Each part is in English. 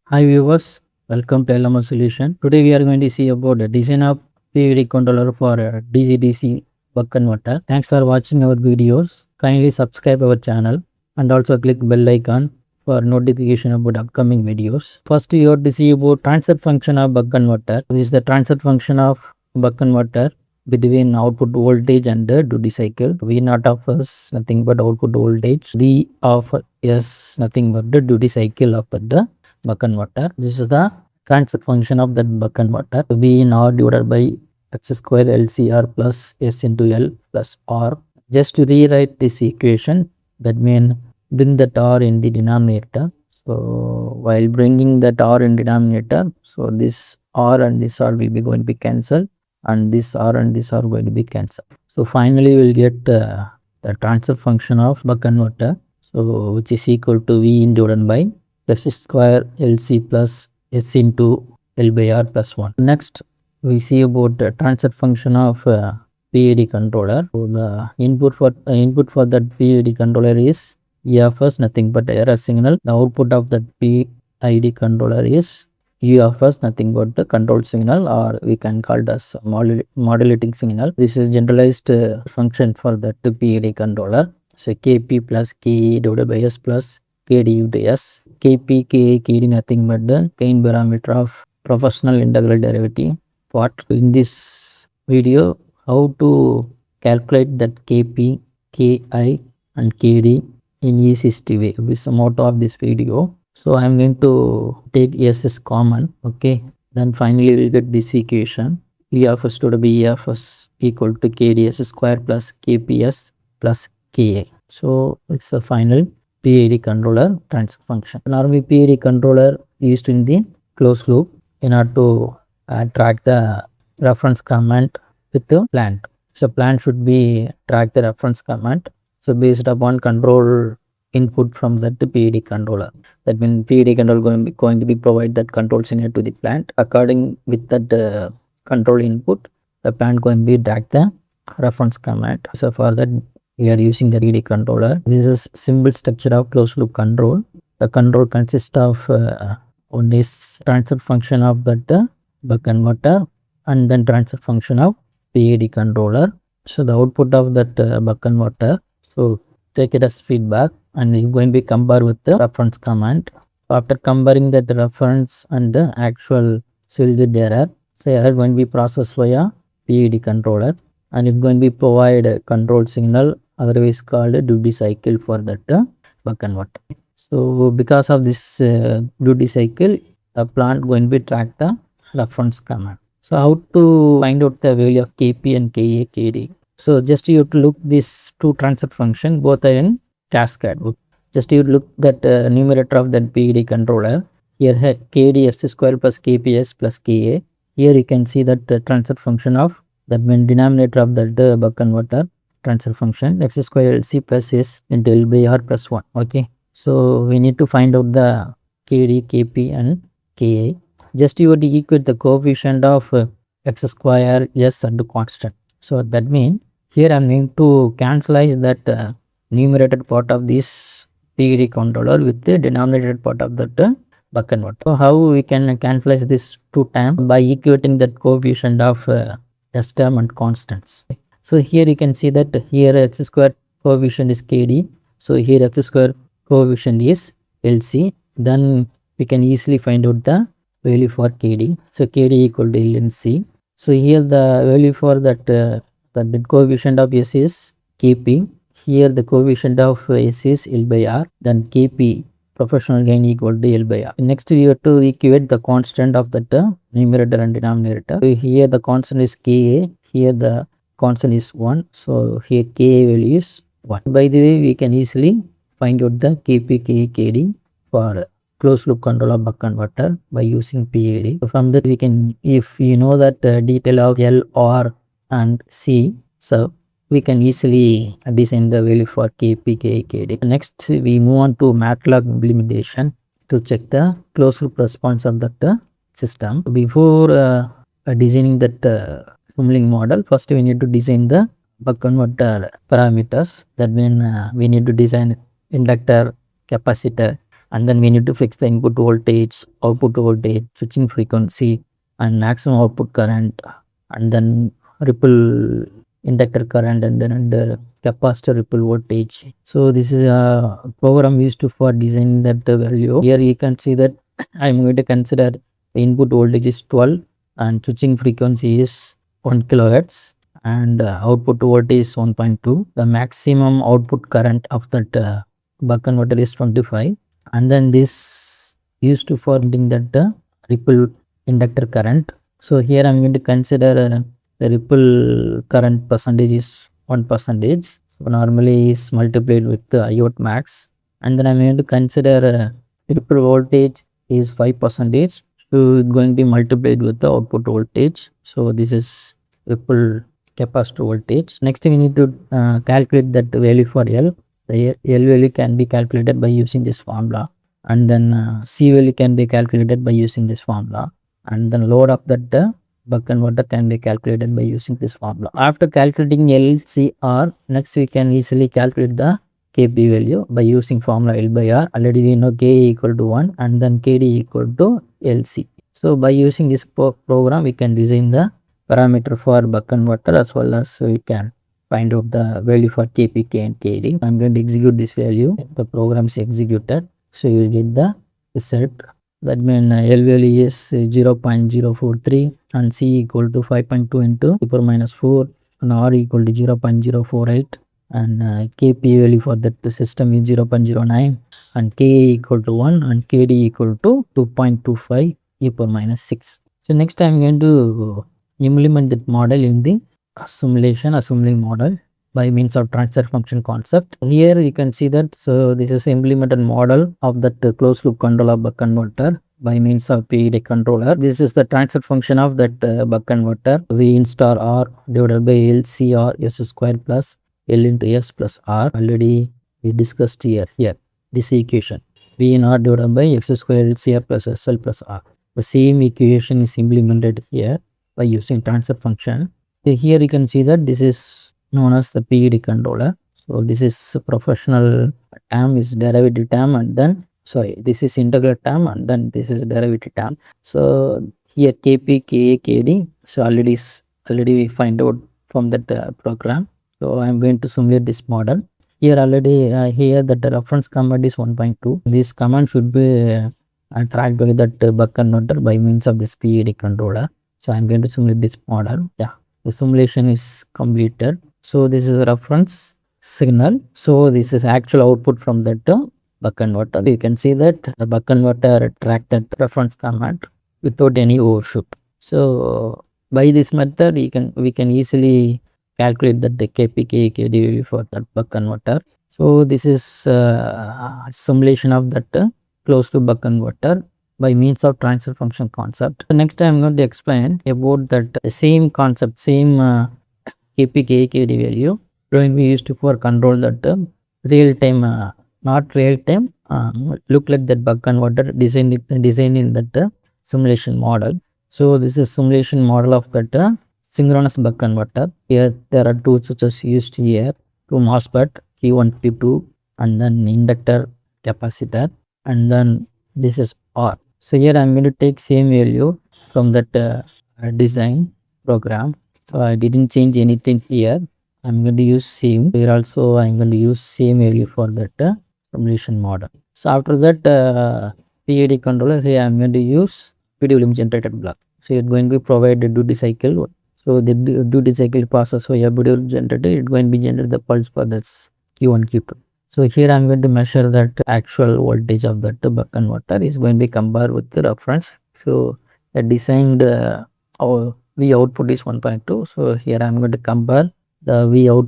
Hi viewers, welcome to LMO Solution. Today we are going to see about the design of PID controller for DC-DC buck converter. Thanks for watching our videos. Kindly subscribe our channel and also click bell icon for notification about upcoming videos. First you have to see about transfer function of buck converter. This is the transfer function of buck converter between output voltage and the duty cycle. V naught of S nothing but output voltage. V of S nothing but the duty cycle of the buck converter. This is the transfer function of that buck converter. V in R divided by x square LCR plus S into L plus R. Just to rewrite this equation, that means bring that R in the denominator. So while bringing that R in denominator, so this R and this R will be going to be cancelled, and this R and this R going to be cancelled. So finally we'll get the transfer function of buck converter, so which is equal to V in divided by x square LC plus S into L by R plus 1. Next we see about the transfer function of PID controller. So the input for that PID controller is E of S nothing but error signal. The output of that PID controller is U of S nothing but the control signal, or we can call it as modulating signal. This is generalized function for that PID controller. So Kp plus Ke divided by S plus Kd to S. Kp, Ka, Kd nothing but the gain parameter of proportional integral derivative part. In this video, how to calculate that Kp, Ki and Kd in easiest way. This is the motto of this video. So I am going to take S as common. Okay. Then finally we will get this equation. E of S to be E of S equal to Kds square plus Kps plus Ka. So it's the final PID controller transfer function. Normally PID controller used in the closed loop in order to track the reference command with the plant. So plant should be track the reference command. So based upon control input from that PID controller. That means PID controller going to be provide that control signal to the plant. According with that control input, the plant going to be track the reference command. So for that we are using the PID controller. This is simple structure of closed loop control. The control consists of one is transfer function of that buck converter and then transfer function of PID controller. So the output of that buck converter, so take it as feedback and you going to be compare with the reference command. After comparing that reference and the actual, so you will get error. So error going to be processed via PID controller and it's going to be provide a control signal, otherwise called a duty cycle for that buck converter. So because of this duty cycle, the plant going to be track the reference command. So how to find out the value of Kp and Ka, Kd? So just you have to look these two transfer function, both are in cascade. Just you look that numerator of that PID controller. Here Kd s square plus Kps plus Ka. Here you can see that the transfer function of that mean denominator of that buck converter transfer function x square Lc plus S into L by R plus 1. Okay. So we need to find out the Kd, Kp and Ka. Just you have to equate the coefficient of x square S and constant. So that means here I am going to cancelize that numerator part of this PID controller with the denominator part of that buck converter. So how we can cancelize this two times? By equating that coefficient of S term and constants. So here you can see that here x square coefficient is Kd. So here x square coefficient is Lc. Then we can easily find out the value for Kd. So Kd equal to Lnc. So here the value for that the coefficient of S is Kp. Here the coefficient of S is L by R. Then Kp proportional gain equal to L by R. Next we have to equate the constant of that numerator and denominator. So here the constant is Ka. Here the constant is 1. So here Ka value is 1. By the way, we can easily find out the Kp, Ka, Kd for closed loop control of buck converter by using PID. So from that we can, if you know that detail of L, R and C, so we can easily design the value for Kp, Ka, Kd. Next we move on to MATLAB implementation to check the closed loop response of that system. Before designing that Simulink model, first we need to design the buck converter parameters. That means we need to design inductor, capacitor, and then we need to fix the input voltage, output voltage, switching frequency, and maximum output current, and then ripple inductor current, and then capacitor ripple voltage. So this is a program used to for designing that value. Here you can see that I'm going to consider the input voltage is 12 and switching frequency is 1 kilohertz, and output voltage is 1.2. The maximum output current of that buck converter is 25, and then this used to for that ripple inductor current. So here I'm going to consider the ripple current percentage is 1%. So normally is multiplied with the IOT max, and then I'm going to consider ripple voltage is 5%. So it's going to be multiplied with the output voltage. So this is ripple capacitor voltage. Next we need to calculate that value for L. The L value can be calculated by using this formula, and then C value can be calculated by using this formula, and then load of that buck converter can be calculated by using this formula. After calculating L, C, R, next we can easily calculate the Kp value by using formula L by R. Already we know K equal to 1 and then Kd equal to Lc. So by using this program we can design the parameter for buck converter as well as we can find out the value for Kp, K and Kd. I'm going to execute this value. The program is executed. So you will get the result. That means L value is 0.043 and C equal to 5.2 into 10 minus 4 and R equal to 0.048, and Kp value for that system is 0.09 and Ka equal to 1 and Kd equal to 2.25 e power minus 6. So next I am going to implement that model in the assembling model by means of transfer function concept. Here you can see that, so this is implemented model of that closed loop controller buck converter by means of PID controller. This is the transfer function of that buck converter. V in star R divided by L C R S square plus L into S plus R. Already we discussed here this equation. V in R divided by X square L C R plus S L plus R. The same equation is implemented here by using transfer function. So here you can see that this is known as the PID controller. So this is a professional term, is derivative term, and then this is integral term, and then this is derivative term. So here Kp, Ka, Kd, so already we find out from that program. So I am going to simulate this model. Here already here that the reference command is 1.2. This command should be tracked by that buck converter by means of this PID controller. So I am going to simulate this model. The simulation is completed. So this is a reference signal. So this is actual output from that buck converter. You can see that the buck converter tracked that reference command without any overshoot. So by this method we can easily calculate that the Kp, K, Kd for that buck converter. So this is simulation of that closed loop buck converter by means of transfer function concept. So next I am going to explain about that same concept, same Kp, K, Kd value when we used to for control that real time, not real time, look like that buck converter design in that simulation model. So this is simulation model of that synchronous buck converter. Here there are two switches used here, two MOSFET Q1, Q2, and then inductor, capacitor, and then this is R. So here I am going to take same value from that design program. So I didn't change anything here. I am going to use same. Here also I am going to use same value for that simulation model. So after that PID controller, here I am going to use PWM generated block. So it is going to provide the duty cycle. So the duty cycle passes for a PWM generator, it is going to be generate the pulse for this Q1, Q2. So here I am going to measure that actual voltage of that buck converter is going to be compared with the reference. So the designed V output is 1.2. So here I am going to compare the V out,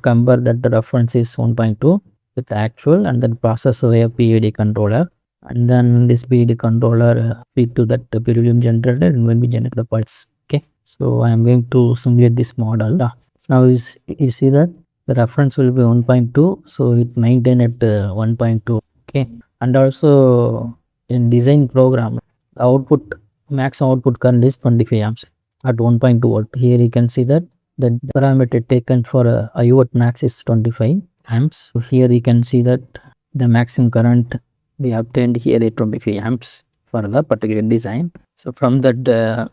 compare that the reference is 1.2 with the actual, and then process via PID controller, and then this PID controller feed to that PWM generator and going to be generate the pulse. Okay, so I am going to simulate this model. Now you see that the reference will be 1.2, so it maintain at 1.2. Okay, and also in design program, the output max output current is 25 amps at 1.2 volt. Here you can see that the parameter taken for IOT max is 25 amps. So here you can see that the maximum current we obtained here 25 amps for the particular design. So from that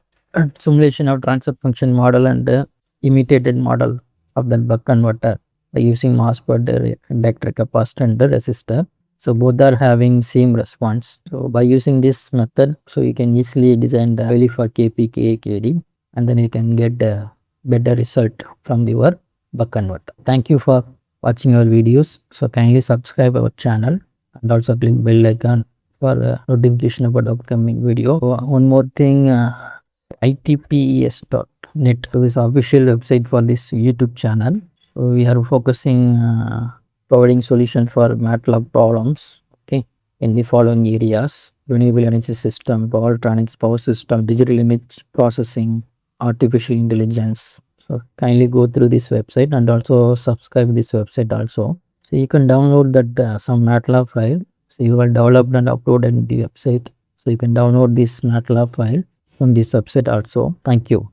simulation of transfer function model and imitated model of that buck converter by using MOSFET, inductor, capacitor and the resistor. So both are having same response. So by using this method, so you can easily design the value for Kp, Ka, Kd, and then you can get a better result from your buck converter. Thank you for watching our videos. So kindly subscribe our channel and also click bell icon for notification about the upcoming video. So one more thing, itpes.net is the official website for this YouTube channel. So we are focusing providing solution for MATLAB problems, okay, in the following areas: renewable energy system, power electronics, power system, digital image processing, artificial intelligence. So kindly go through this website and also subscribe this website also. So you can download that some MATLAB file. So you will develop and upload in the website. So you can download this MATLAB file from this website also. Thank you.